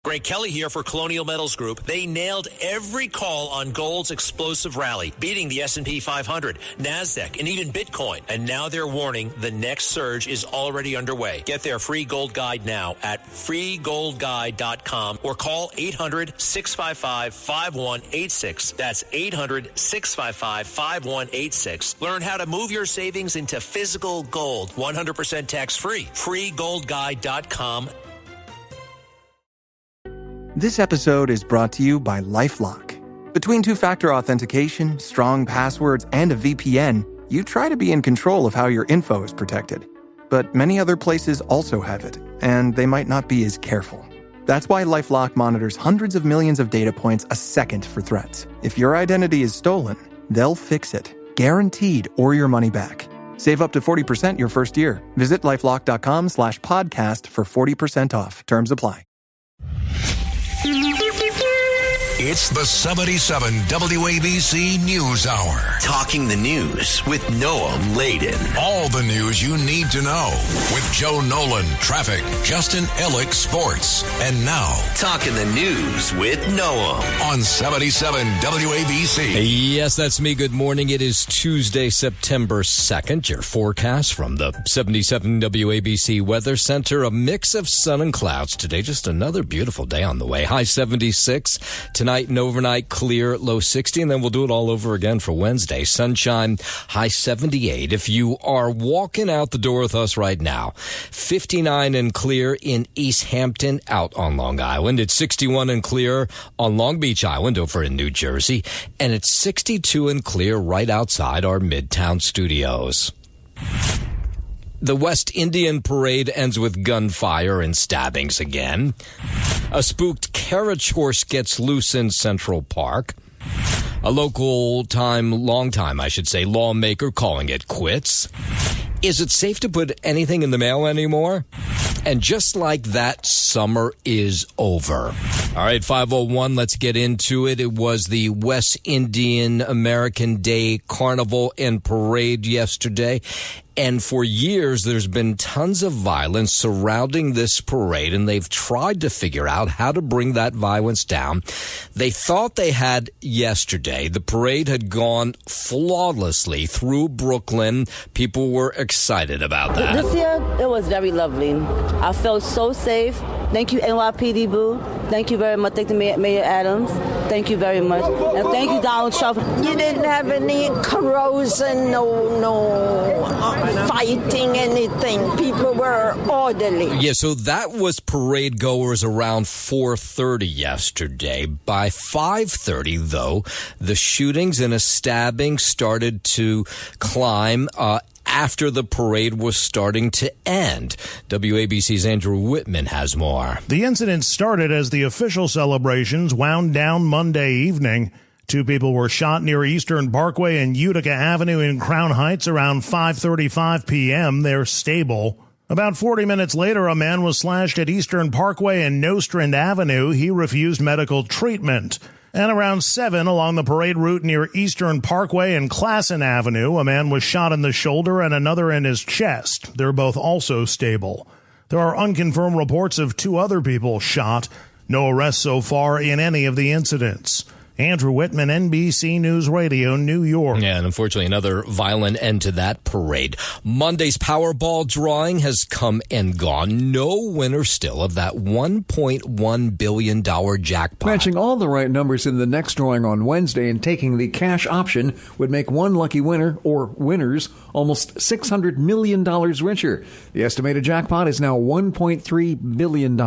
Greg Kelly here for Colonial Metals Group. They nailed every call on gold's explosive rally, beating the S&P 500, NASDAQ, and even Bitcoin. And now they're warning the next surge is already underway. Get their free gold guide now at freegoldguide.com or call 800-655-5186. That's 800-655-5186. Learn how to move your savings into physical gold, 100% tax-free. freegoldguide.com. This episode is brought to you by LifeLock. Between two-factor authentication, strong passwords, and a VPN, you try to be in control of how your info is protected. But many other places also have it, and they might not be as careful. That's why LifeLock monitors hundreds of millions of data points a second for threats. If your identity is stolen, they'll fix it, guaranteed, or your money back. Save up to 40% your first year. Visit LifeLock.com/podcast for 40% off. Terms apply. It's the 77 WABC News Hour. Talking the news with Noam Laden. All the news you need to know with Joe Nolan, traffic, Justin Ellick, sports. And now, Talking the news with Noam on 77 WABC. Yes, that's me. Good morning. It is Tuesday, September 2nd. Your forecast from the 77 WABC Weather Center. A mix of sun and clouds today. Just another beautiful day on the way. High 76. Tonight and overnight clear, low 60, and then we'll do it all over again for Wednesday. Sunshine, high 78. If you are walking out the door with us right now, 59 and clear in East Hampton out on Long Island. It's 61 and clear on Long Beach Island over in New Jersey, and it's 62 and clear right outside our Midtown studios. The West Indian Parade ends with gunfire and stabbings again. A spooked carriage horse gets loose in Central Park. A longtime lawmaker calling it quits. Is it safe to put anything in the mail anymore? And just like that, summer is over. All right, 5:01, let's get into it. It was the West Indian American Day Carnival and Parade yesterday. And for years, there's been tons of violence surrounding this parade, and they've tried to figure out how to bring that violence down. They thought they had yesterday. The parade had gone flawlessly through Brooklyn. People were excited about that. This year, it was very lovely. I felt so safe. Thank you, NYPD Boo. Thank you very much. Thank you, Mayor Adams. Thank you very much. And thank you, Donald Trump. You didn't have any corrosion, no fighting, anything. People were orderly. Yeah, so that was parade goers around 4:30 yesterday. By 5:30, though, the shootings and a stabbing started to climb after the parade was starting to end. WABC's Andrew Whitman has more. The incident started as the official celebrations wound down Monday evening. 2 people were shot near Eastern Parkway and Utica Avenue in Crown Heights around 5:35 p.m. They're stable. About 40 minutes later, a man was slashed at Eastern Parkway and Nostrand Avenue. He refused medical treatment. And around 7 along the parade route near Eastern Parkway and Classen Avenue, a man was shot in the shoulder and another in his chest. They're both also stable. There are unconfirmed reports of 2 other people shot. No arrests so far in any of the incidents. Andrew Whitman, NBC News Radio, New York. Yeah, and unfortunately, another violent end to that parade. Monday's Powerball drawing has come and gone. No winner still of that $1.1 billion jackpot. Matching all the right numbers in the next drawing on Wednesday and taking the cash option would make one lucky winner, or winners, almost $600 million richer. The estimated jackpot is now $1.3 billion.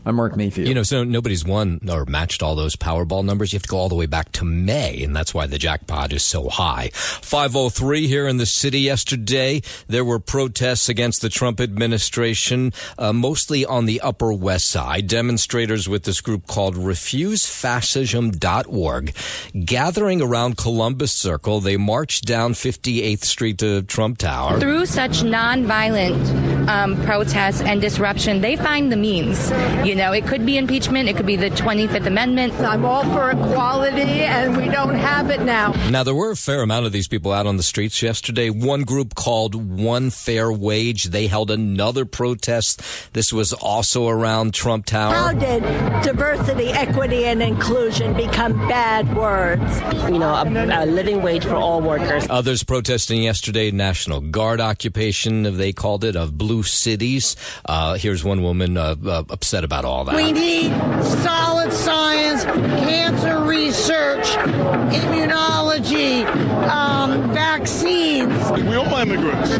I'm Mark Mayfield. You know, so nobody's won or matched all those Powerball numbers. You have to go all the way back to May, and that's why the jackpot is so high. 5:03 here in the city yesterday. There were protests against the Trump administration, mostly on the Upper West Side. Demonstrators with this group called RefuseFascism.org gathering around Columbus Circle. They marched down 58th Street to Trump Tower. Through such nonviolent protests and disruption, they find the means, It could be impeachment. It could be the 25th Amendment. I'm all for equality, and we don't have it now. Now, there were a fair amount of these people out on the streets yesterday. One group called One Fair Wage. They held another protest. This was also around Trump Tower. How did diversity, equity, and inclusion become bad words? A living wage for all workers. Others protesting yesterday, National Guard occupation, they called it, of blue cities. Here's one woman upset about all that. We need solid science, cancer research, immunology, vaccines. We all immigrants.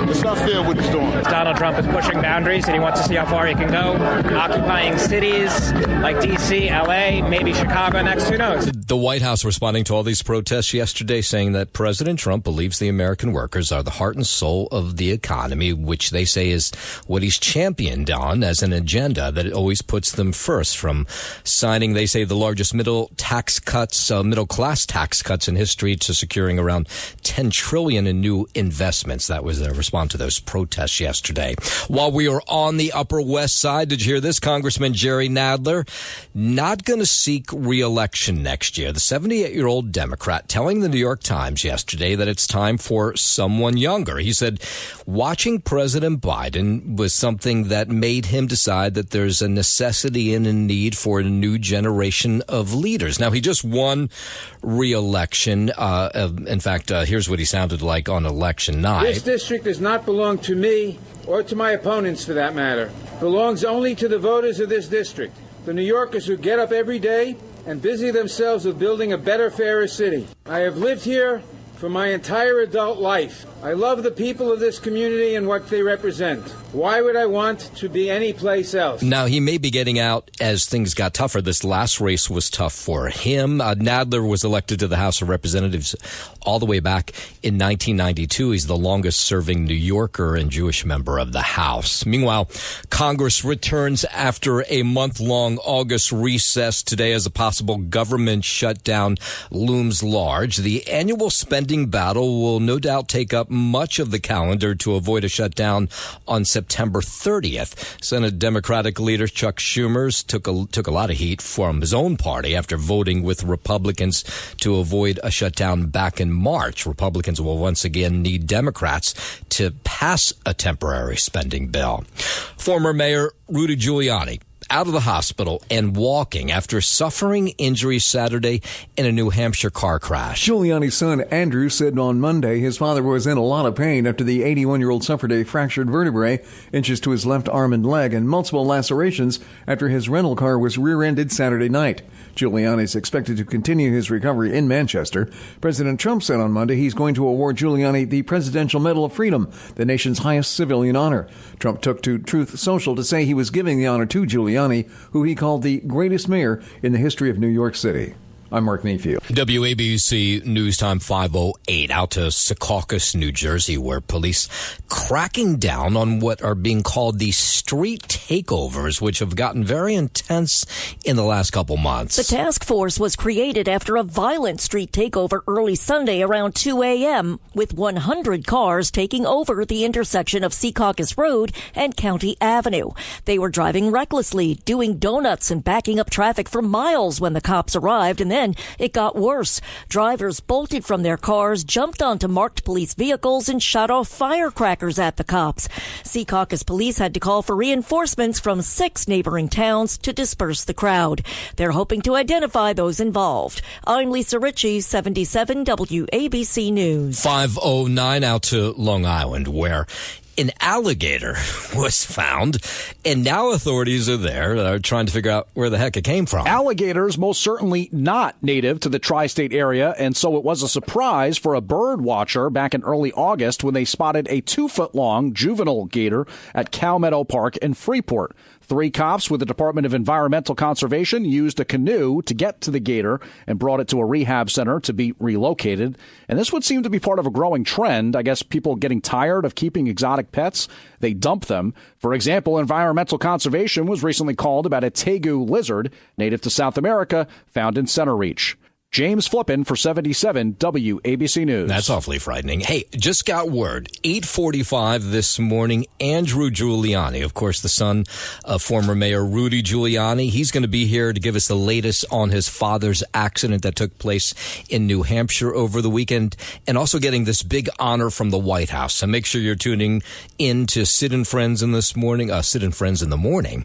It's not fair what he's doing. Donald Trump is pushing boundaries and he wants to see how far he can go, occupying cities like D.C., L.A., maybe Chicago next, who knows? The White House responding to all these protests yesterday, saying that President Trump believes the American workers are the heart and soul of the economy, which they say is what he's championed on as an agenda that always puts them first, from signing, they say, the largest middle class tax cuts in history to securing around $10 trillion in new investments. That was their response to those protests yesterday. While we were on the Upper West Side, did you hear this? Congressman Jerry Nadler not going to seek re-election next year. The 78-year-old Democrat telling the New York Times yesterday that it's time for someone younger. He said watching President Biden was something that made him decide that there's a necessity and a need for a new generation of leaders. Now, he just won re-election. In fact, here's what he sounded like on election night. This district does not belong to me or to my opponents, for that matter. It belongs only to the voters of this district, the New Yorkers who get up every day and busy themselves with building a better, fairer city. I have lived here for my entire adult life. I love the people of this community and what they represent. Why would I want to be any place else? Now, he may be getting out as things got tougher. This last race was tough for him. Nadler was elected to the House of Representatives all the way back in 1992. He's the longest-serving New Yorker and Jewish member of the House. Meanwhile, Congress returns after a month-long August recess today as a possible government shutdown looms large. The annual spending battle will no doubt take up much of the calendar to avoid a shutdown on September 30th. Senate Democratic leader Chuck Schumer took a lot of heat from his own party after voting with Republicans to avoid a shutdown back in March. Republicans will once again need Democrats to pass a temporary spending bill. Former Mayor Rudy Giuliani out of the hospital and walking after suffering injuries Saturday in a New Hampshire car crash. Giuliani's son, Andrew, said on Monday his father was in a lot of pain after the 81-year-old suffered a fractured vertebrae, inches to his left arm and leg, and multiple lacerations after his rental car was rear-ended Saturday night. Giuliani is expected to continue his recovery in Manchester. President Trump said on Monday he's going to award Giuliani the Presidential Medal of Freedom, the nation's highest civilian honor. Trump took to Truth Social to say he was giving the honor to Giuliani, who he called the greatest mayor in the history of New York City. I'm Mark Mayfield. WABC News Time 5:08 out to Secaucus, New Jersey, where police cracking down on what are being called the street takeovers, which have gotten very intense in the last couple months. The task force was created after a violent street takeover early Sunday around 2 a.m., with 100 cars taking over the intersection of Secaucus Road and County Avenue. They were driving recklessly, doing donuts and backing up traffic for miles when the cops arrived, and then it got worse. Drivers bolted from their cars, jumped onto marked police vehicles, and shot off firecrackers at the cops. Secaucus police had to call for reinforcements from 6 neighboring towns to disperse the crowd. They're hoping to identify those involved. I'm Lisa Ritchie, 77 WABC News. 5:09 out to Long Island, where an alligator was found, and now authorities are there that are trying to figure out where the heck it came from. Alligators most certainly not native to the tri-state area, and so it was a surprise for a bird watcher back in early August when they spotted a 2-foot-long juvenile gator at Cow Meadow Park in Freeport. 3 cops with the Department of Environmental Conservation used a canoe to get to the gator and brought it to a rehab center to be relocated. And this would seem to be part of a growing trend. I guess people getting tired of keeping exotic pets, they dump them. For example, Environmental Conservation was recently called about a tegu lizard native to South America found in Center Reach. James Flippin for 77 WABC News. That's awfully frightening. Hey, just got word. 8:45 this morning, Andrew Giuliani, of course, the son of former Mayor Rudy Giuliani. He's going to be here to give us the latest on his father's accident that took place in New Hampshire over the weekend, and also getting this big honor from the White House. So make sure you're tuning in to Sid and Friends in this morning, Sid and Friends in the morning,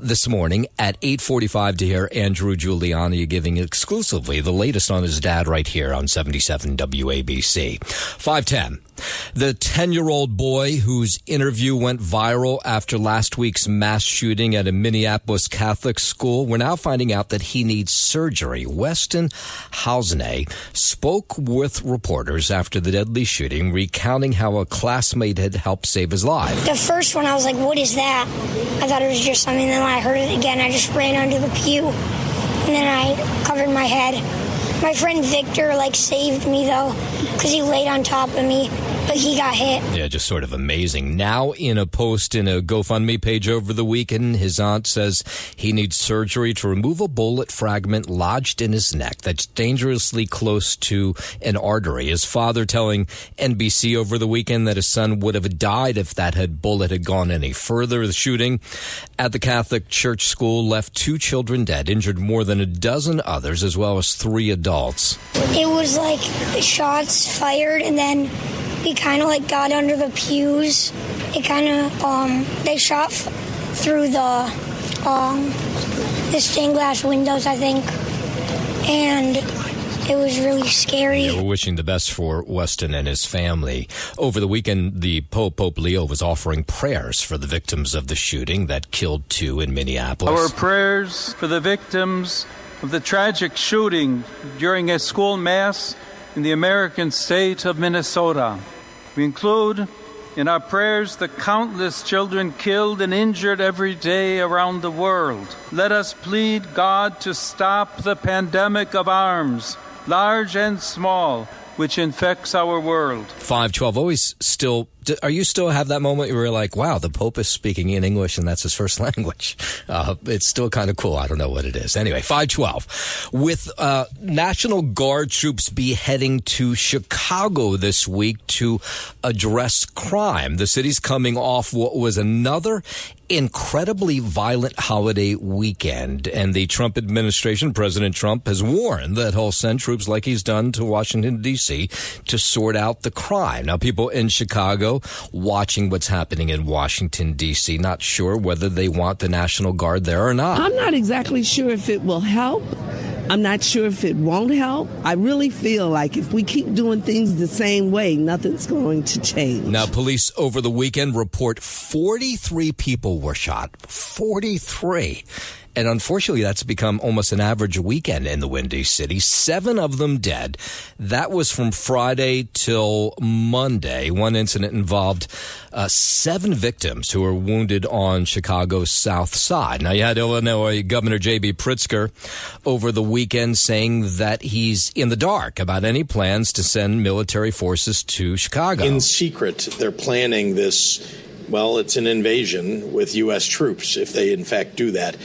this morning at 8:45 to hear Andrew Giuliani giving exclusively the latest on his dad right here on 77 WABC. 5:10. The 10-year-old boy whose interview went viral after last week's mass shooting at a Minneapolis Catholic school, we're now finding out that he needs surgery. Weston Hausney spoke with reporters after the deadly shooting, recounting how a classmate had helped save his life. The first one, I was like, what is that? I thought it was just something. Then when I heard it again, I just ran under the pew. And then I covered my head. My friend Victor, saved me, though, because he laid on top of me, but he got hit. Yeah, just sort of amazing. Now, in a post in a GoFundMe page over the weekend, his aunt says he needs surgery to remove a bullet fragment lodged in his neck that's dangerously close to an artery. His father telling NBC over the weekend that his son would have died if that bullet had gone any further. The shooting at the Catholic church school left 2 children dead, injured more than a dozen others, as well as 3 adults. It was like shots fired, and then we kind of got under the pews. It kind of they shot through the stained glass windows, I think, and it was really scary. Yeah, we're wishing the best for Weston and his family. Over the weekend, the Pope Leo was offering prayers for the victims of the shooting that killed 2 in Minneapolis. Our prayers for the victims of the tragic shooting during a school mass in the American state of Minnesota. We include in our prayers the countless children killed and injured every day around the world. Let us plead God to stop the pandemic of arms, large and small, which infects our world. 5:12. Always still. Are you still have that moment where you're like, wow, the Pope is speaking in English and that's his first language? It's still kind of cool. I don't know what it is. Anyway, 5:12. With National Guard troops be heading to Chicago this week to address crime. The city's coming off what was another incredibly violent holiday weekend, and the Trump administration, President Trump, has warned that he'll send troops like he's done to Washington, D.C. to sort out the crime. Now, people in Chicago watching what's happening in Washington, D.C., not sure whether they want the National Guard there or not. I'm not exactly sure if it will help. I'm not sure if it won't help. I really feel like if we keep doing things the same way, nothing's going to change. Now, police over the weekend report 43 people were shot. 43. And unfortunately, that's become almost an average weekend in the Windy City. 7 of them dead. That was from Friday till Monday. One incident involved 7 victims who were wounded on Chicago's South Side. Now, you had Illinois Governor J.B. Pritzker over the weekend saying that he's in the dark about any plans to send military forces to Chicago. In secret, they're planning this. Well, it's an invasion with U.S. troops if they, in fact, do that.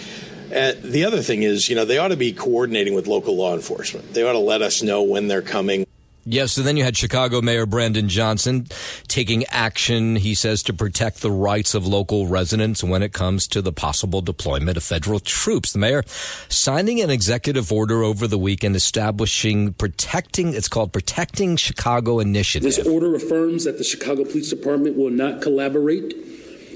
The other thing is, they ought to be coordinating with local law enforcement. They ought to let us know when they're coming. Yes, so then you had Chicago Mayor Brandon Johnson taking action, he says, to protect the rights of local residents when it comes to the possible deployment of federal troops. The mayor signing an executive order over the weekend establishing it's called Protecting Chicago Initiative. This order affirms that the Chicago Police Department will not collaborate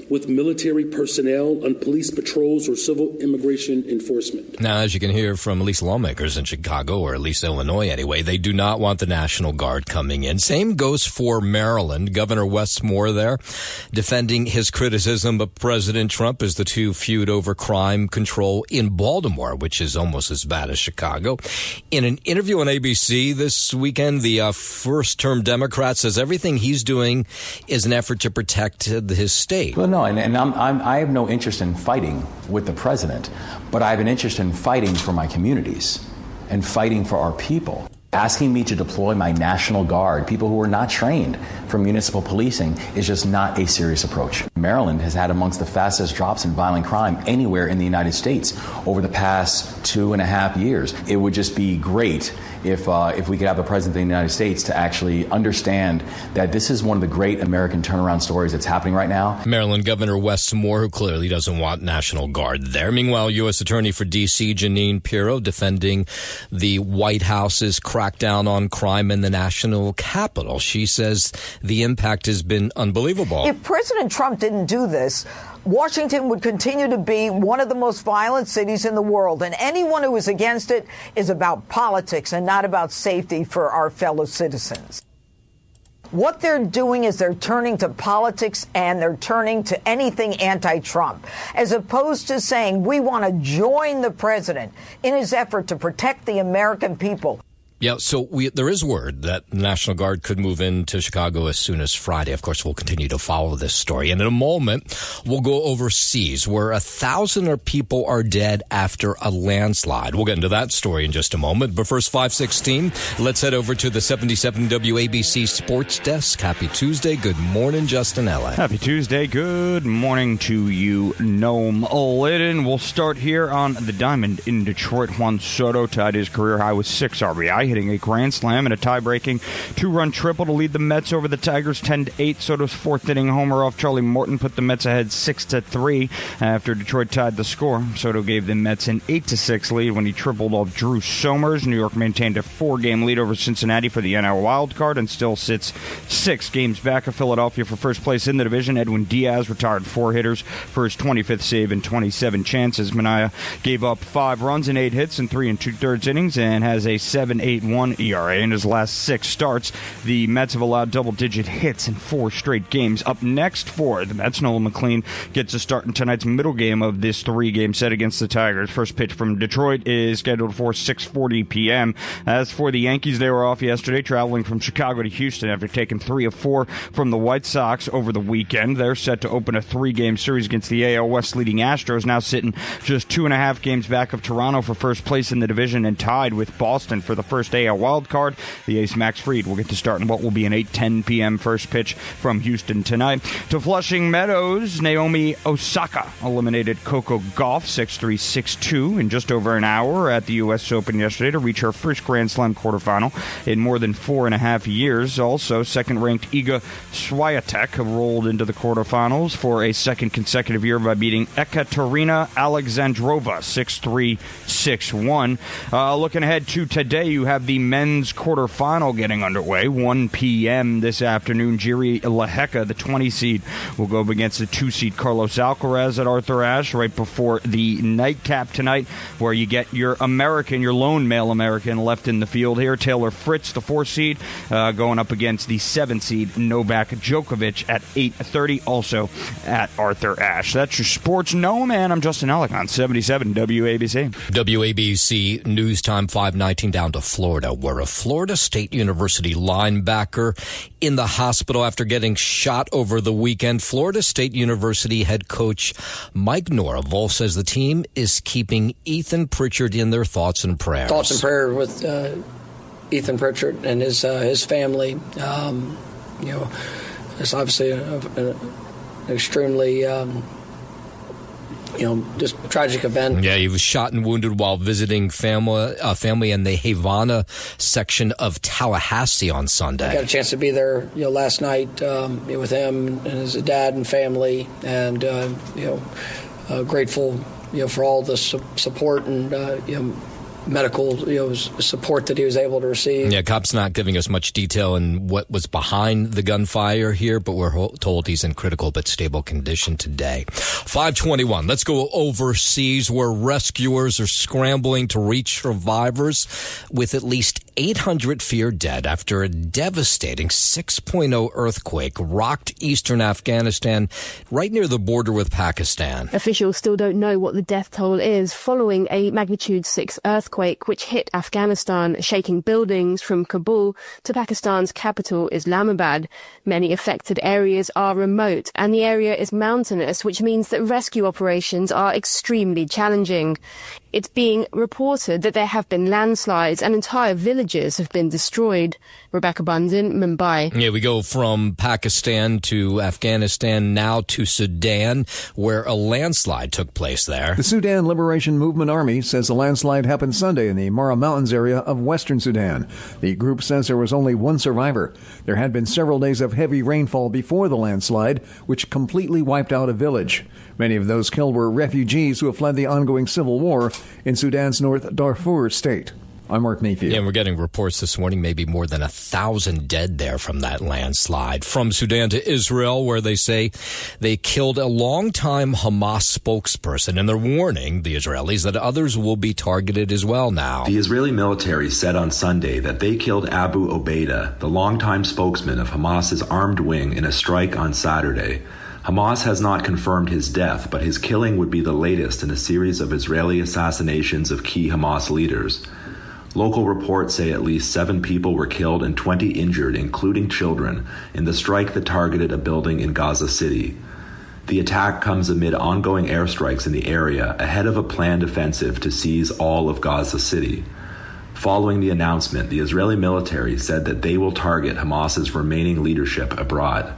with military personnel on police patrols or civil immigration enforcement. Now, as you can hear from at least lawmakers in Chicago, or at least Illinois anyway, they do not want the National Guard coming in. Same goes for Maryland. Governor Wes Moore there defending his criticism of President Trump as the two feud over crime control in Baltimore, which is almost as bad as Chicago. In an interview on ABC this weekend, the first-term Democrat says everything he's doing is an effort to protect his state. Well, no, and I have no interest in fighting with the president, but I have an interest in fighting for my communities and fighting for our people. Asking me to deploy my National Guard, people who are not trained for municipal policing, is just not a serious approach. Maryland has had amongst the fastest drops in violent crime anywhere in the United States over the past 2.5 years. It would just be great if we could have the President of the United States to actually understand that this is one of the great American turnaround stories that's happening right now. Maryland Governor Wes Moore, who clearly doesn't want National Guard there. Meanwhile, U.S. Attorney for D.C. Jeanine Pirro defending the White House's crackdown on crime in the national capital. She says the impact has been unbelievable. If President Trump didn't do this, Washington would continue to be one of the most violent cities in the world, and anyone who is against it is about politics and not about safety for our fellow citizens. What they're doing is they're turning to politics and they're turning to anything anti-Trump, as opposed to saying we want to join the president in his effort to protect the American people. Yeah, so there is word that the National Guard could move into Chicago as soon as Friday. Of course, we'll continue to follow this story. And in a moment, we'll go overseas, where 1,000 people are dead after a landslide. We'll get into that story in just a moment. But first, 5:16, let's head over to the 77 WABC Sports Desk. Happy Tuesday. Good morning, Justin Ella. Happy Tuesday. Good morning to you, Noam Lydon. We'll start here on the diamond in Detroit. Juan Soto tied his career high with 6 RBI. Hitting a grand slam and a tie-breaking 2-run triple to lead the Mets over the Tigers 10-8. Soto's 4th-inning homer off Charlie Morton put the Mets ahead 6-3 after Detroit tied the score. Soto gave the Mets an 8-6 lead when he tripled off Drew Somers. New York maintained a 4-game lead over Cincinnati for the NL wild card and still sits 6 games back of Philadelphia for first place in the division. Edwin Diaz retired 4 hitters for his 25th save in 27 chances. Manaea gave up 5 runs and 8 hits in 3 2/3 innings and has a 7.81 ERA in his last 6 starts. The Mets have allowed double-digit hits in 4 straight games. Up next for the Mets, Nolan McLean gets a start in tonight's middle game of this 3-game set against the Tigers. First pitch from Detroit is scheduled for 6:40 p.m. As for the Yankees, they were off yesterday, traveling from Chicago to Houston after taking 3 of 4 from the White Sox over the weekend. They're set to open a 3-game series against the AL West leading Astros, now sitting just 2.5 games back of Toronto for first place in the division and tied with Boston for the first AL wild card. The ace Max Fried will get to start in what will be an 8:10 p.m. first pitch from Houston tonight. To Flushing Meadows, Naomi Osaka eliminated Coco Gauff 6-3, 6-2 in just over an hour at the U.S. Open yesterday to reach her first Grand Slam quarterfinal in more than 4.5 years. Also, second-ranked Iga Swiatek rolled into the quarterfinals for a second consecutive year by beating Ekaterina Alexandrova 6-3, 6-1. Looking ahead to today, you have the men's quarterfinal getting underway. 1 p.m. this afternoon. Jiri Lehecka, the 20 seed, will go up against the 2 seed Carlos Alcaraz at Arthur Ashe right before the nightcap tonight, where you get your American, your lone male American left in the field here. Taylor Fritz, the 4 seed, going up against the 7 seed Novak Djokovic at 8:30, also at Arthur Ashe. That's your sports. No, man, I'm Justin Ellick on 77 WABC. WABC News Time 5:19 down to Florida, where a Florida State University linebacker in the hospital after getting shot over the weekend. Florida State University head coach Mike Norville says the team is keeping Ethan Pritchard in their thoughts and prayers. Thoughts and prayers with Ethan Pritchard and his family. It's obviously an extremely just tragic event. Yeah, he was shot and wounded while visiting family in the Havana section of Tallahassee on Sunday. I got a chance to be there, last night with him and his dad and family, and grateful, for all the support and medical support that he was able to receive. Yeah, cops not giving us much detail in what was behind the gunfire here, but we're told he's in critical but stable condition today. 5:21. Let's go overseas, where rescuers are scrambling to reach survivors, with at least 800 feared dead after a devastating 6.0 earthquake rocked eastern Afghanistan right near the border with Pakistan. Officials still don't know what the death toll is following a magnitude 6 earthquake which hit Afghanistan, shaking buildings from Kabul to Pakistan's capital, Islamabad. Many affected areas are remote and the area is mountainous, which means that rescue operations are extremely challenging. It's being reported that there have been landslides and entire villages have been destroyed. Rebecca Bundin, Mumbai. Yeah, we go from Pakistan to Afghanistan, now to Sudan, where a landslide took place there. The Sudan Liberation Movement Army says a landslide happened Sunday in the Mara Mountains area of western Sudan. The group says there was only one survivor. There had been several days of heavy rainfall before the landslide, which completely wiped out a village. Many of those killed were refugees who have fled the ongoing civil war in Sudan's North Darfur state. I'm Mark Mayfield. Yeah, and we're getting reports this morning, maybe more than 1,000 dead there from that landslide. From Sudan to Israel, where they say they killed a longtime Hamas spokesperson, and they're warning the Israelis that others will be targeted as well now. The Israeli military said on Sunday that they killed Abu Obaida, the longtime spokesman of Hamas's armed wing, in a strike on Saturday. Hamas has not confirmed his death, but his killing would be the latest in a series of Israeli assassinations of key Hamas leaders. Local reports say at least 7 people were killed and 20 injured, including children, in the strike that targeted a building in Gaza City. The attack comes amid ongoing airstrikes in the area ahead of a planned offensive to seize all of Gaza City. Following the announcement, the Israeli military said that they will target Hamas's remaining leadership abroad.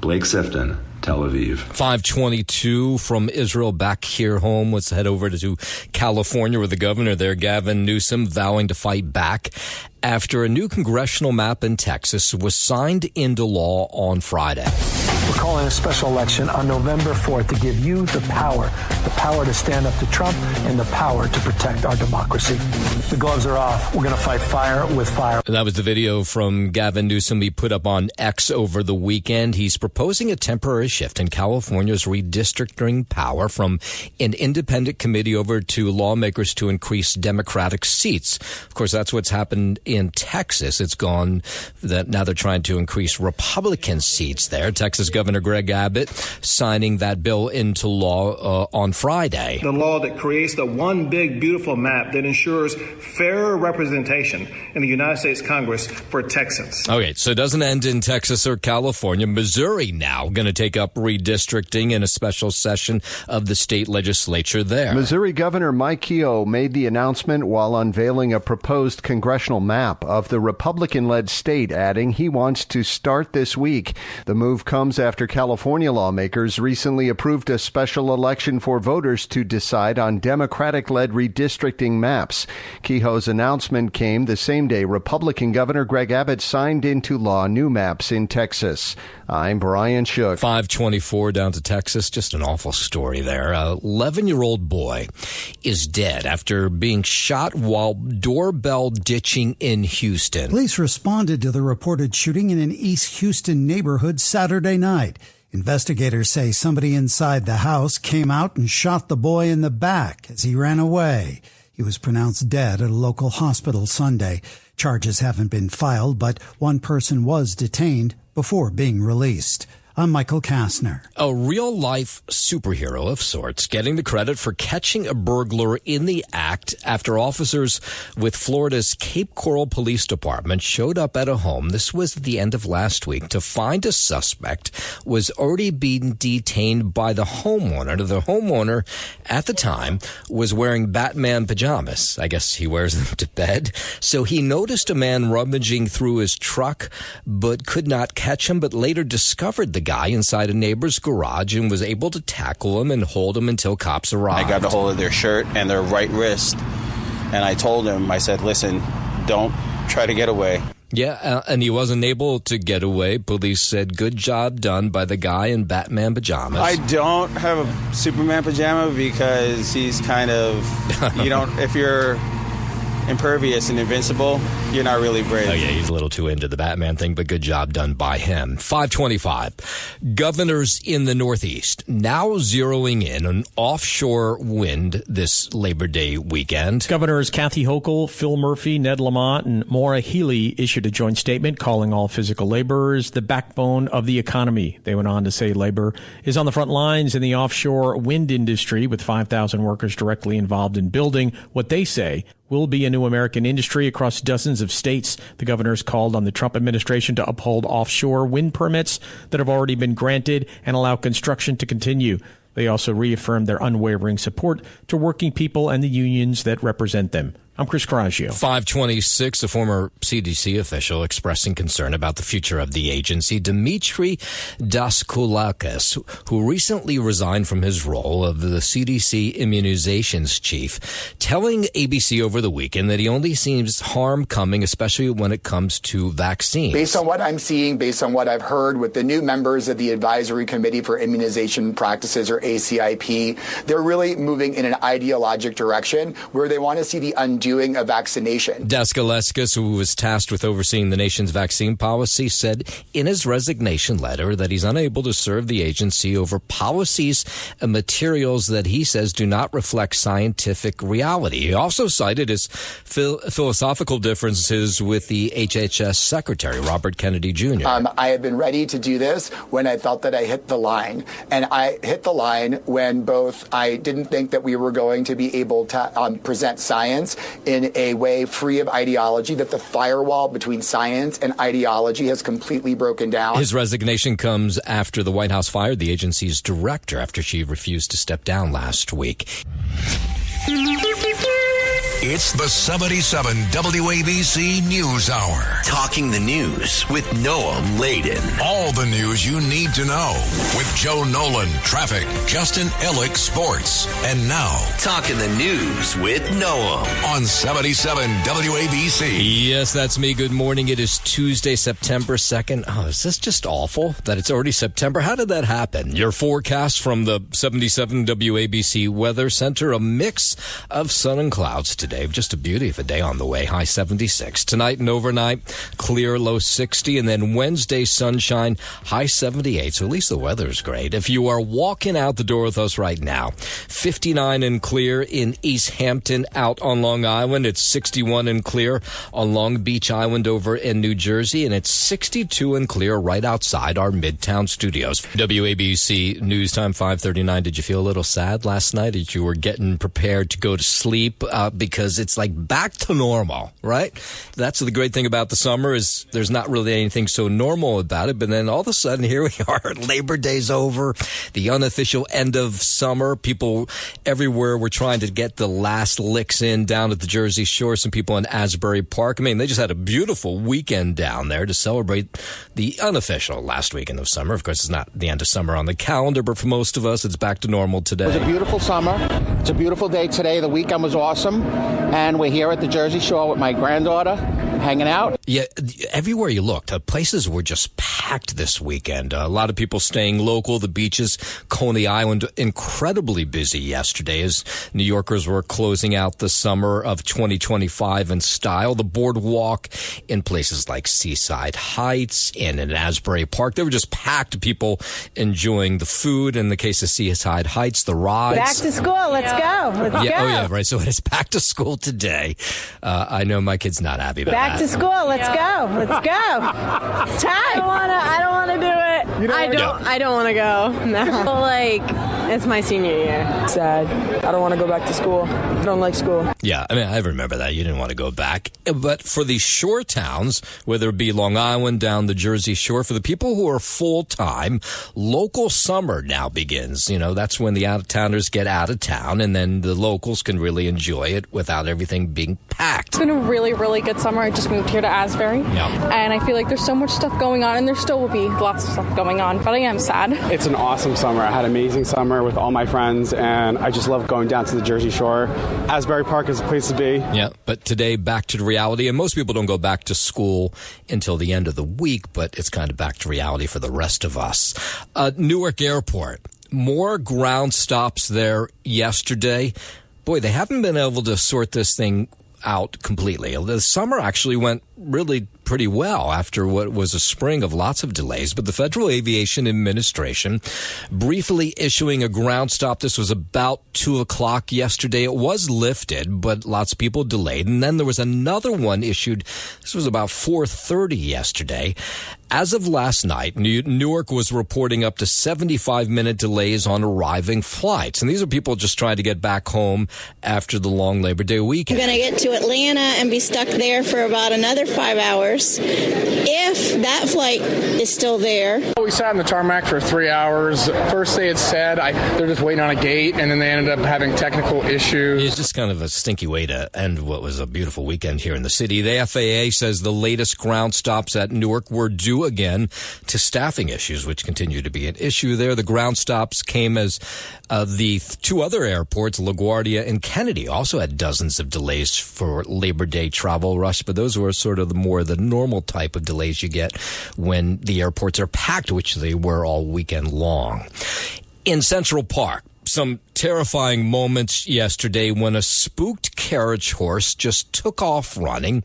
Blake Sifton, Tel Aviv. 5:22 from Israel back here home. Let's head over to California, where the governor there, Gavin Newsom, vowing to fight back after a new congressional map in Texas was signed into law on Friday. We're calling a special election on November 4th to give you the power to stand up to Trump and the power to protect our democracy. The gloves are off. We're going to fight fire with fire. That was the video from Gavin Newsom he put up on X over the weekend. He's proposing a temporary shift in California's redistricting power from an independent committee over to lawmakers to increase Democratic seats. Of course, that's what's happened in Texas. It's gone that now they're trying to increase Republican seats there. Texas Governor Greg Abbott signing that bill into law on Friday. The law that creates the one big, beautiful map that ensures fairer representation in the United States Congress for Texans. Okay, so it doesn't end in Texas or California. Missouri now going to take up redistricting in a special session of the state legislature there. Missouri Governor Mike Keogh made the announcement while unveiling a proposed congressional map of the Republican-led state, adding he wants to start this week. The move comes after California lawmakers recently approved a special election for voters to decide on Democratic-led redistricting maps. Keogh's announcement came the same day Republican Governor Greg Abbott signed into law new maps in Texas. I'm Brian Shook. 5:24 down to Texas. Just an awful story there. A 11-year-old boy is dead after being shot while doorbell ditching in Houston. Police responded to the reported shooting in an East Houston neighborhood Saturday night. Investigators say somebody inside the house came out and shot the boy in the back as he ran away. He was pronounced dead at a local hospital Sunday. Charges haven't been filed, but one person was detained before being released. I'm Michael Kastner. A real-life superhero of sorts getting the credit for catching a burglar in the act after officers with Florida's Cape Coral Police Department showed up at a home. This was at the end of last week to find a suspect was already being detained by the homeowner. The homeowner at the time was wearing Batman pajamas. I guess he wears them to bed. So he noticed a man rummaging through his truck but could not catch him, but later discovered the guy inside a neighbor's garage and was able to tackle him and hold him until cops arrived. I grabbed a hold of their shirt and their right wrist, and I told him, I said, listen, don't try to get away. Yeah, and he wasn't able to get away. Police said good job done by the guy in Batman pajamas. I don't have a Superman pajama because he's kind of, if you're impervious and invincible, you're not really brave. Oh, yeah, he's a little too into the Batman thing, but good job done by him. 5:25. Governors in the Northeast now zeroing in on offshore wind this Labor Day weekend. Governors Kathy Hochul, Phil Murphy, Ned Lamont, and Maura Healey issued a joint statement calling all physical laborers the backbone of the economy. They went on to say labor is on the front lines in the offshore wind industry, with 5,000 workers directly involved in building what they say will be a new American industry across dozens of states. The governors called on the Trump administration to uphold offshore wind permits that have already been granted and allow construction to continue. They also reaffirmed their unwavering support to working people and the unions that represent them. I'm Chris Coraggio. 526, a former CDC official expressing concern about the future of the agency, Dimitri Daskulakis, who recently resigned from his role of the CDC immunizations chief, telling ABC over the weekend that he only sees harm coming, especially when it comes to vaccines. Based on what I'm seeing, based on what I've heard with the new members of the Advisory Committee for Immunization Practices, or ACIP, they're really moving in an ideologic direction where they want to see the undoing of vaccination. Daskulakis, who was tasked with overseeing the nation's vaccine policy, said in his resignation letter that he's unable to serve the agency over policies and materials that he says do not reflect scientific reality. He also cited his philosophical differences with the HHS Secretary, Robert Kennedy Jr. I have been ready to do this when I felt that I hit the line. And I hit the line when both I didn't think that we were going to be able to present science in a way free of ideology, that the firewall between science and ideology has completely broken down. His resignation comes after the White House fired the agency's director after she refused to step down last week. It's the 77 WABC News Hour. Talking the news with Noam Laden. All the news you need to know with Joe Nolan, traffic, Justin Ellick, sports. And now, Talking the news with Noam. On 77 WABC. Yes, that's me. Good morning. It is Tuesday, September 2nd. Oh, is this just awful that it's already September? How did that happen? Your forecast from the 77 WABC Weather Center. A mix of sun and clouds today. Just a beauty of a day on the way. High 76. Tonight and overnight, clear, low 60. And then Wednesday, sunshine, high 78. So at least the weather is great. If you are walking out the door with us right now, 59 and clear in East Hampton out on Long Island. It's 61 and clear on Long Beach Island over in New Jersey. And it's 62 and clear right outside our Midtown studios. WABC News Time 5:39. Did you feel a little sad last night that you were getting prepared to go to sleep because it's like back to normal, right? That's the great thing about the summer is there's not really anything so normal about it. But then all of a sudden, here we are. Labor Day's over, the unofficial end of summer. People everywhere were trying to get the last licks in down at the Jersey Shore. Some people in Asbury Park. I mean, they just had a beautiful weekend down there to celebrate the unofficial last weekend of summer. Of course, it's not the end of summer on the calendar, but for most of us, it's back to normal today. It was a beautiful summer. It's a beautiful day today. The weekend was awesome. And we're here at the Jersey Shore with my granddaughter, hanging out. Yeah, everywhere you looked, places were just packed this weekend. A lot of people staying local. The beaches, Coney Island, incredibly busy yesterday as New Yorkers were closing out the summer of 2025 in style. The boardwalk in places like Seaside Heights and in Asbury Park, they were just packed. People enjoying the food. In the case of Seaside Heights, the rides. Back to school. Let's go. Let's go. Oh, yeah, right. So it's back to school today. I know my kid's not happy about that. Back to school. Let's go. Let's go. It's time. I don't want to do it. I don't want to go. No. Like, it's my senior year. Sad. I don't want to go back to school. I don't like school. Yeah, I mean, I remember that. You didn't want to go back. But for the shore towns, whether it be Long Island, down the Jersey Shore, for the people who are full-time, local summer now begins. You know, that's when the out-of-towners get out of town, and then the locals can really enjoy it without everything being packed. It's been a really, really good summer. I just moved here to Asbury, and I feel like there's so much stuff going on, and there still will be lots of stuff going on, but I am sad. It's an awesome summer. I had an amazing summer with all my friends, and I just love going down to the Jersey Shore. Asbury Park is a place to be. Yeah, but today, back to reality, and most people don't go back to school until the end of the week, but it's kind of back to reality for the rest of us. Newark Airport, more ground stops there yesterday. Boy, they haven't been able to sort this thing out completely. The summer actually went really pretty well after what was a spring of lots of delays. But the Federal Aviation Administration briefly issuing a ground stop. This was about 2 o'clock yesterday. It was lifted, but lots of people delayed. And then there was another one issued. This was about 4:30 yesterday. As of last night, Newark was reporting up to 75-minute delays on arriving flights. And these are people just trying to get back home after the long Labor Day weekend. I'm going to get to Atlanta and be stuck there for about another 5 hours. If that flight is still there. We sat in the tarmac for 3 hours. First they had said they're just waiting on a gate, and then they ended up having technical issues. It's just kind of a stinky way to end what was a beautiful weekend here in the city. The FAA says the latest ground stops at Newark were due again to staffing issues, which continue to be an issue there. The ground stops came as the two other airports, LaGuardia and Kennedy, also had dozens of delays for Labor Day travel rush, but those were sort of the normal type of delays you get when the airports are packed, which they were all weekend long. In Central Park, some terrifying moments yesterday when a spooked carriage horse just took off running.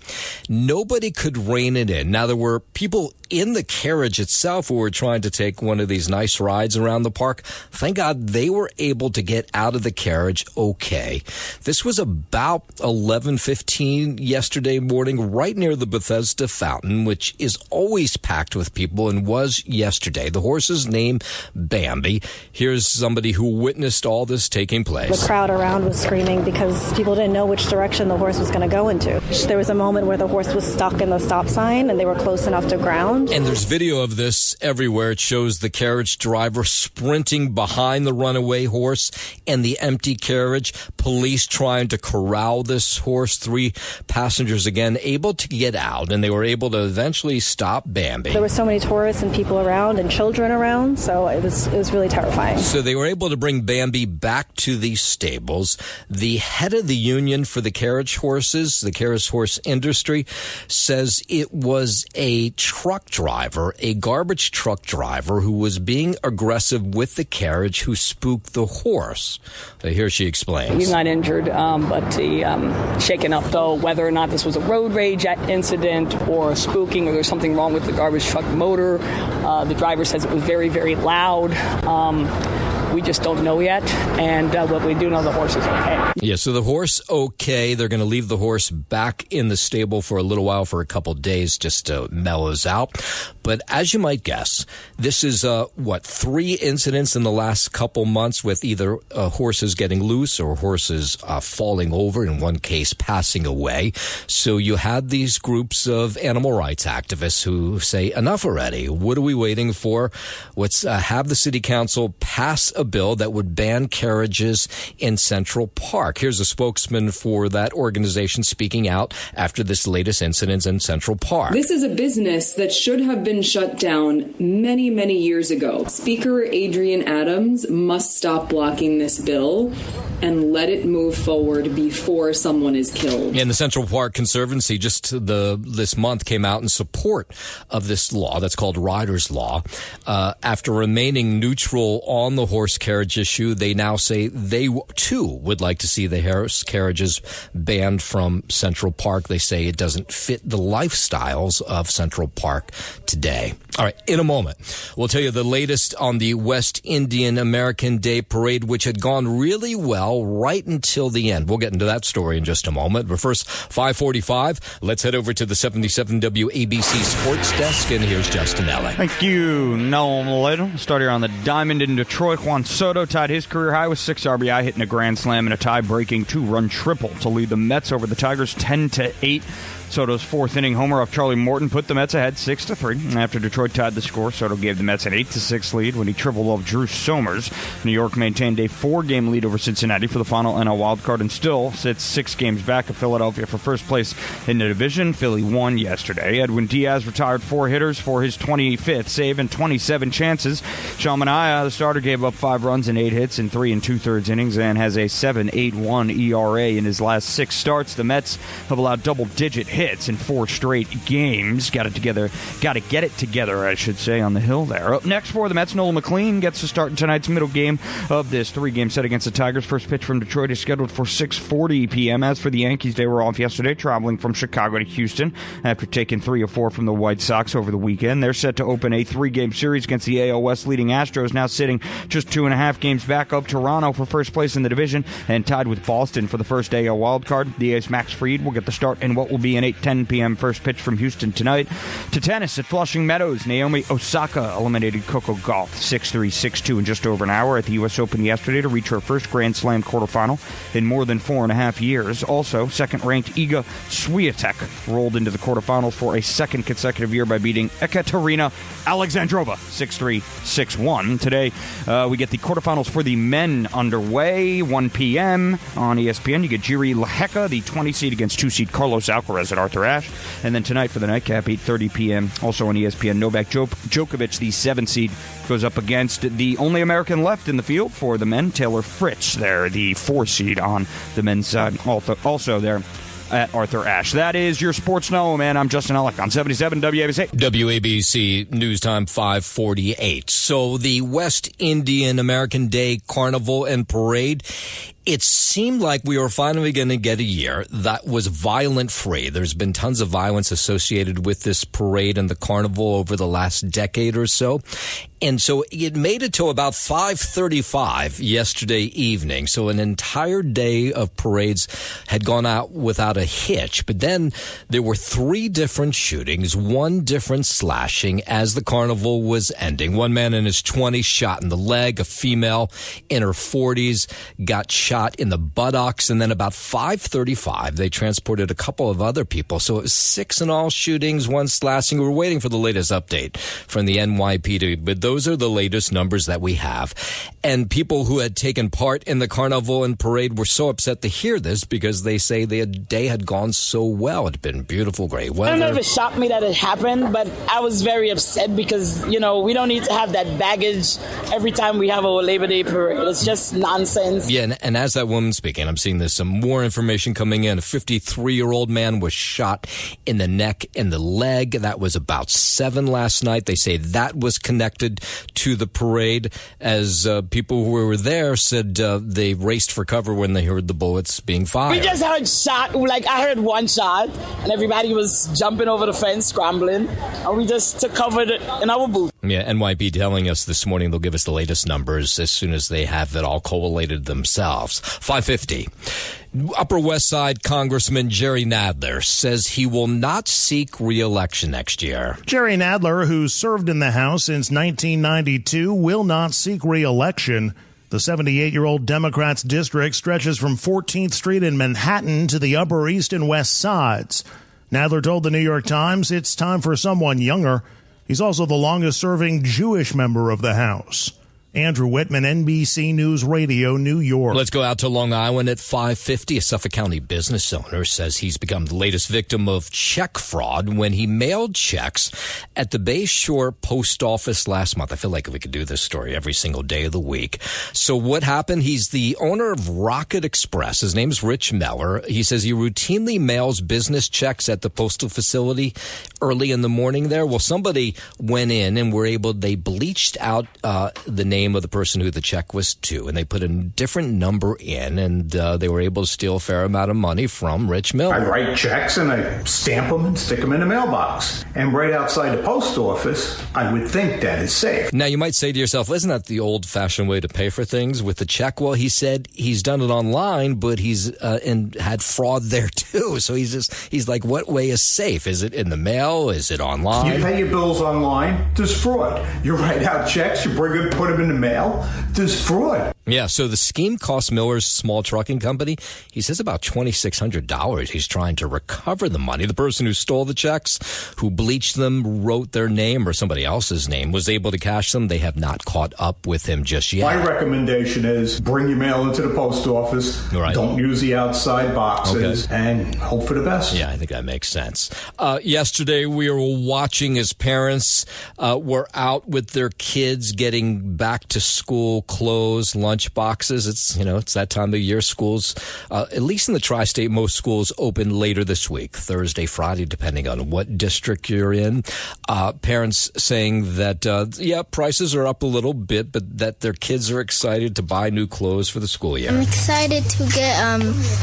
Nobody could rein it in. Now, there were people in the carriage itself who were trying to take one of these nice rides around the park. Thank God they were able to get out of the carriage okay. This was about 11:15 yesterday morning, right near the Bethesda Fountain, which is always packed with people and was yesterday. The horse's name, Bambi. Here's somebody who witnessed all this taking place. The crowd around was screaming because people didn't know which direction the horse was going to go into. There was a moment where the horse was stuck in the stop sign and they were close enough to ground. And there's video of this everywhere. It shows the carriage driver sprinting behind the runaway horse and the empty carriage. Police trying to corral this horse. 3 passengers, again, able to get out, and they were able to eventually stop Bambi. There were so many tourists and people around and children around, so it was really terrifying. So they were able to bring Bambi back to the stables. The head of the union for the carriage horses, the carriage horse industry, says it was a truck driver, a garbage truck driver, who was being aggressive with the carriage who spooked the horse. So here she explains. He's not injured, but shaken up, though, whether or not this was a road rage incident or a spooking or there's something wrong with the garbage truck motor. The driver says it was very, very loud. We just don't know yet, and what we do know, the horse is okay. Yeah, so the horse okay. They're going to leave the horse back in the stable for a little while, for a couple days, just to mellows out. But as you might guess, this is, 3 incidents in the last couple months with either horses getting loose or horses falling over, in one case passing away. So you had these groups of animal rights activists who say, enough already. What are we waiting for? Let's have the city council pass a bill that would ban carriages in Central Park. Here's a spokesman for that organization speaking out after this latest incident in Central Park. This is a business that should have been shut down many, many years ago. Speaker Adrian Adams must stop blocking this bill and let it move forward before someone is killed. And the Central Park Conservancy just this month came out in support of this law that's called Rider's Law. After remaining neutral on the horse carriage issue, they now say they too would like to see the horse carriages banned from Central Park. They say it doesn't fit the lifestyles of Central Park today. All right, in a moment, we'll tell you the latest on the West Indian American Day Parade, which had gone really well right until the end. We'll get into that story in just a moment. But first, 5:45, let's head over to the 77 WABC Sports Desk, and here's Justin Ellick. Thank you, Noam Little. Start here on the diamond in Detroit. Juan Soto tied his career high with 6 RBI, hitting a grand slam and a tie-breaking 2-run triple to lead the Mets over the Tigers 10-8. Soto's 4th-inning homer off Charlie Morton put the Mets ahead 6-3. After Detroit tied the score, Soto gave the Mets an 8-6 lead when he tripled off Drew Somers. New York maintained a 4-game lead over Cincinnati for the final NL wildcard and still sits 6 games back of Philadelphia for first place in the division. Philly won yesterday. Edwin Diaz retired 4 hitters for his 25th save and 27 chances. Sean Manaea, the starter, gave up 5 runs and 8 hits in 3 2/3 innings and has a 7.81 ERA in his last 6 starts. The Mets have allowed double-digit hits in 4 straight games. Got to get it together, I should say, on the hill there. Up next for the Mets, Nolan McLean gets to start in tonight's middle game of this 3-game set against the Tigers. First pitch from Detroit is scheduled for 6:40 p.m. As for the Yankees, they were off yesterday, traveling from Chicago to Houston after taking 3 of 4 from the White Sox over the weekend. They're set to open a 3-game series against the AL West leading Astros, now sitting just 2.5 games back up Toronto for first place in the division and tied with Boston for the first AL wildcard. The A's Max Fried will get the start in what will be an 8:10 p.m. first pitch from Houston tonight. To tennis at Flushing Meadows, Naomi Osaka eliminated Coco Gauff 6-3, 6-2 in just over an hour at the U.S. Open yesterday to reach her first Grand Slam quarterfinal in more than 4.5 years. Also, second-ranked Iga Swiatek rolled into the quarterfinals for a second consecutive year by beating Ekaterina Alexandrova 6-3, 6-1. Today, we get the quarterfinals for the men underway, 1 p.m. on ESPN. You get Jiri Lehecka, the 20 seed, against 2 seed Carlos Alcaraz at Arthur Ashe. And then tonight for the nightcap, 8:30 p.m., also on ESPN, Novak Djokovic, the 7 seed, goes up against the only American left in the field for the men, Taylor Fritz. There, the 4 seed on the men's side, also there at Arthur Ashe. That is your Sports Know, man. I'm Justin Ellick on 77 WABC. WABC News Time 5:48. So the West Indian American Day Carnival and Parade, it seemed like we were finally going to get a year that was violent-free. There's been tons of violence associated with this parade and the carnival over the last decade or so. And so it made it to about 5:35 yesterday evening. So an entire day of parades had gone out without a hitch. But then there were 3 different shootings, 1 different slashing as the carnival was ending. One man in his 20s shot in the leg. A female in her 40s got shot in the buttocks. And then about 5:35, they transported a couple of other people. So it was 6 in all shootings, 1 slashing. We're waiting for the latest update from the NYPD. But those are the latest numbers that we have. And people who had taken part in the carnival and parade were so upset to hear this because they say their day had gone so well. It had been beautiful, great weather. I don't know if it shocked me that it happened, but I was very upset because, we don't need to have that baggage every time we have our Labor Day parade. It's just nonsense. Yeah, and as that woman speaking, I'm seeing there's some more information coming in. A 53-year-old man was shot in the neck and the leg. That was about 7 last night. They say that was connected to the parade, as people who were there said they raced for cover when they heard the bullets being fired. We just heard shot, I heard 1 shot, and everybody was jumping over the fence, scrambling, and we just took cover in our booth. Yeah, NYP telling us this morning they'll give us the latest numbers as soon as they have it all collated themselves. 5:50. Upper West Side Congressman Jerry Nadler says he will not seek re-election next year. Jerry Nadler, who served in the House since 1992, will not seek re-election. The 78-year-old Democrats' district stretches from 14th Street in Manhattan to the Upper East and West Sides. Nadler told the New York Times it's time for someone younger. He's also the longest-serving Jewish member of the House. Andrew Whitman, NBC News Radio, New York. Let's go out to Long Island at 5:50. A Suffolk County business owner says he's become the latest victim of check fraud when he mailed checks at the Bay Shore Post Office last month. I feel like we could do this story every single day of the week. So what happened? He's the owner of Rocket Express. His name's Rich Meller. He says he routinely mails business checks at the postal facility early in the morning there. Well, somebody went in and they bleached out the name of the person who the check was to, and they put a different number in, and they were able to steal a fair amount of money from Rich Miller. I write checks and I stamp them and stick them in a mailbox. And right outside the post office, I would think that is safe. Now, you might say to yourself, isn't that the old-fashioned way to pay for things with the check? Well, he said he's done it online, but he's and had fraud there too. So he's like, what way is safe? Is it in the mail? Is it online? You pay your bills online, there's fraud. You write out checks, you put them in the mail, there's fraud. Yeah, so the scheme cost Miller's small trucking company, he says, about $2,600. He's trying to recover the money. The person who stole the checks, who bleached them, wrote their name or somebody else's name, was able to cash them. They have not caught up with him just yet. My recommendation is bring your mail into the post office. Right. Don't use the outside boxes, and hope for the best. Yeah, I think that makes sense. Yesterday, we were watching as parents were out with their kids getting back to school clothes, lunch boxes. It's that time of year. Schools, at least in the tri-state, most schools open later this week, Thursday, Friday, depending on what district you're in. Parents saying that, prices are up a little bit, but that their kids are excited to buy new clothes for the school year. I'm excited to get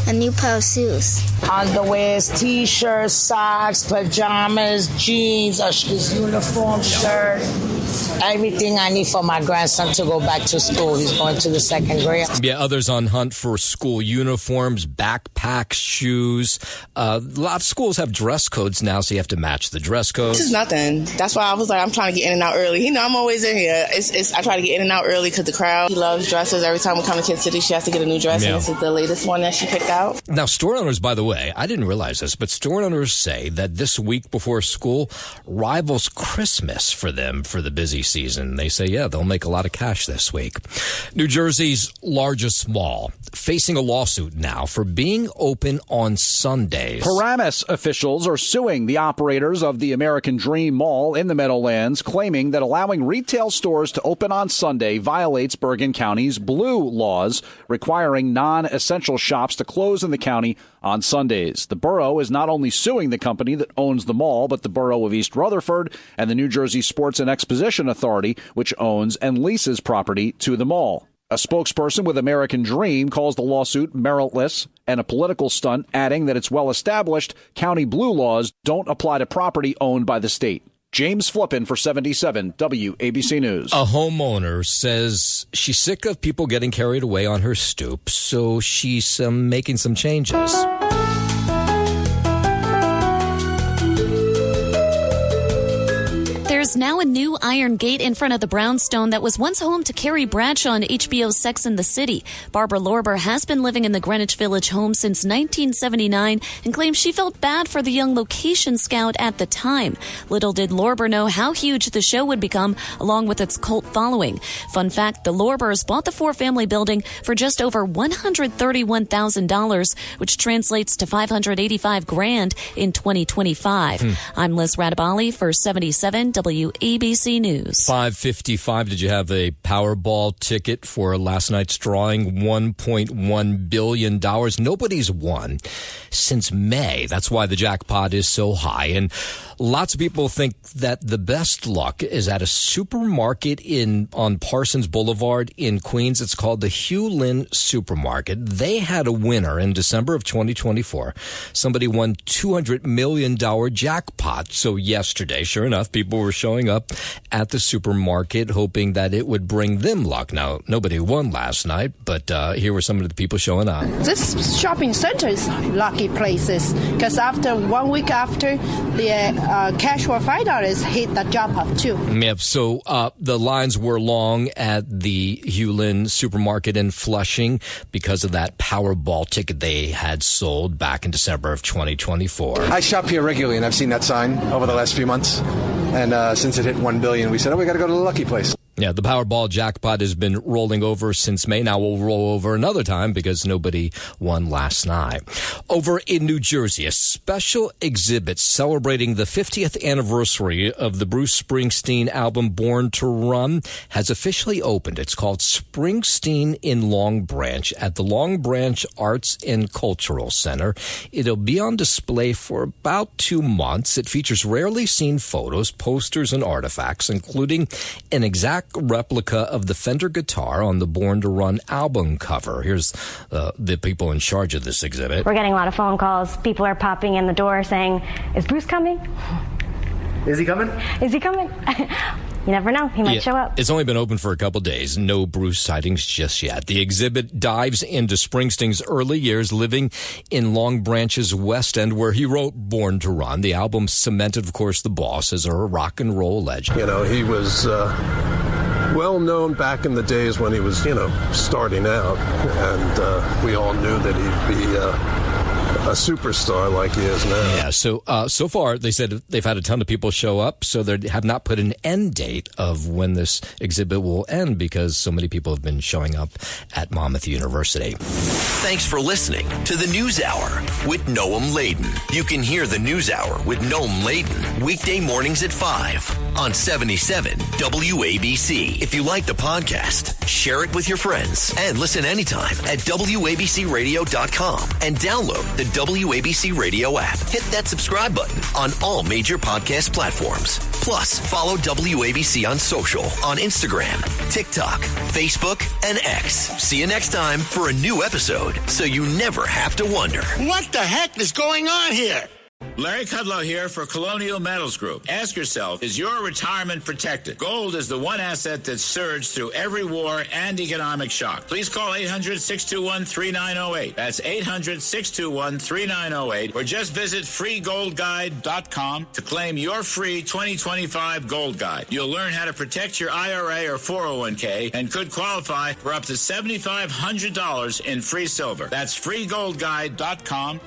a new pair of shoes. Underwears, T-shirts, socks, pajamas, jeans, a uniform shirt, everything I need for my grandson to go back to school. He's going to the 2nd grade. Yeah, others on hunt for school uniforms, backpacks, shoes. A lot of schools have dress codes now, so you have to match the dress code. This is nothing. That's why I was like, I'm trying to get in and out early. I'm always in here. I try to get in and out early because the crowd, he loves dresses. Every time we come to Kid City, she has to get a new dress, and this is the latest one that she picked out. Now, store owners, by the way, I didn't realize this, but store owners say that this week before school rivals Christmas for them for the busy season. They say, yeah, they'll make a lot of cash this week. New Jersey's largest mall facing a lawsuit now for being open on Sundays. Paramus officials are suing the operators of the American Dream Mall in the Meadowlands, claiming that allowing retail stores to open on Sunday violates Bergen County's blue laws, requiring non-essential shops to close in the county on Sundays. The borough is not only suing the company that owns the mall, but the borough of East Rutherford and the New Jersey Sports and Exposition Authority, which owns and leases property to the mall. A spokesperson with American Dream calls the lawsuit meritless and a political stunt, adding that it's well established county blue laws don't apply to property owned by the state. James Flippin for 77 WABC News. A homeowner says she's sick of people getting carried away on her stoop, so she's making some changes. There's now a new iron gate in front of the brownstone that was once home to Carrie Bradshaw on HBO's Sex and the City. Barbara Lorber has been living in the Greenwich Village home since 1979 and claims she felt bad for the young location scout at the time. Little did Lorber know how huge the show would become, along with its cult following. Fun fact, the Lorbers bought the four-family building for just over $131,000, which translates to $585,000 in 2025. I'm Liz Radabali for 77 WABC News. 5:55. Did you have a Powerball ticket for last night's drawing? $1.1 billion. Nobody's won since May. That's why the jackpot is so high. And lots of people think that the best luck is at a supermarket on Parsons Boulevard in Queens. It's called the Hugh Lynn Supermarket. They had a winner in December of 2024. Somebody won $200 million jackpot. So yesterday, sure enough, people were showing up at the supermarket hoping that it would bring them luck. Now, nobody won last night, but here were some of the people showing up. This shopping center is lucky places because after 1 week after the cash for $5 hit the jackpot too. Yep. So the lines were long at the Hugh Lynn Supermarket in Flushing because of that Powerball ticket they had sold back in December of 2024. I shop here regularly, and I've seen that sign over the last few months. And since it hit $1 billion, we said, we got to go to the lucky place. Yeah, the Powerball jackpot has been rolling over since May. Now we'll roll over another time because nobody won last night. Over in New Jersey, a special exhibit celebrating the 50th anniversary of the Bruce Springsteen album Born to Run has officially opened. It's called Springsteen in Long Branch at the Long Branch Arts and Cultural Center. It'll be on display for about 2 months. It features rarely seen photos, posters, and artifacts, including an exact replica of the Fender guitar on the Born to Run album cover. Here's the people in charge of this exhibit. We're getting a lot of phone calls. People are popping in the door saying, is Bruce coming? Is he coming? Is he coming? You never know. He might show up. It's only been open for a couple days. No Bruce sightings just yet. The exhibit dives into Springsteen's early years living in Long Branch's West End, where he wrote Born to Run. The album cemented, of course, the boss as a rock and roll legend. You know, he was well known back in the days when he was, starting out. And we all knew that he'd be a superstar like he is now. Yeah, so far, they said they've had a ton of people show up, so they have not put an end date of when this exhibit will end because so many people have been showing up at Monmouth University. Thanks for listening to the News Hour with Noam Laden. You can hear the News Hour with Noam Laden weekday mornings at 5 on 77 WABC. If you like the podcast, share it with your friends and listen anytime at WABCRadio.com and download the WABC Radio app. Hit that subscribe button on all major podcast platforms. Plus, follow WABC on social on Instagram, TikTok, Facebook, and X. See you next time for a new episode so you never have to wonder. What the heck is going on here? Larry Kudlow here for Colonial Metals Group. Ask yourself, is your retirement protected? Gold is the one asset that's surged through every war and economic shock. Please call 800-621-3908. That's 800-621-3908. Or just visit freegoldguide.com to claim your free 2025 Gold Guide. You'll learn how to protect your IRA or 401k and could qualify for up to $7,500 in free silver. That's freegoldguide.com.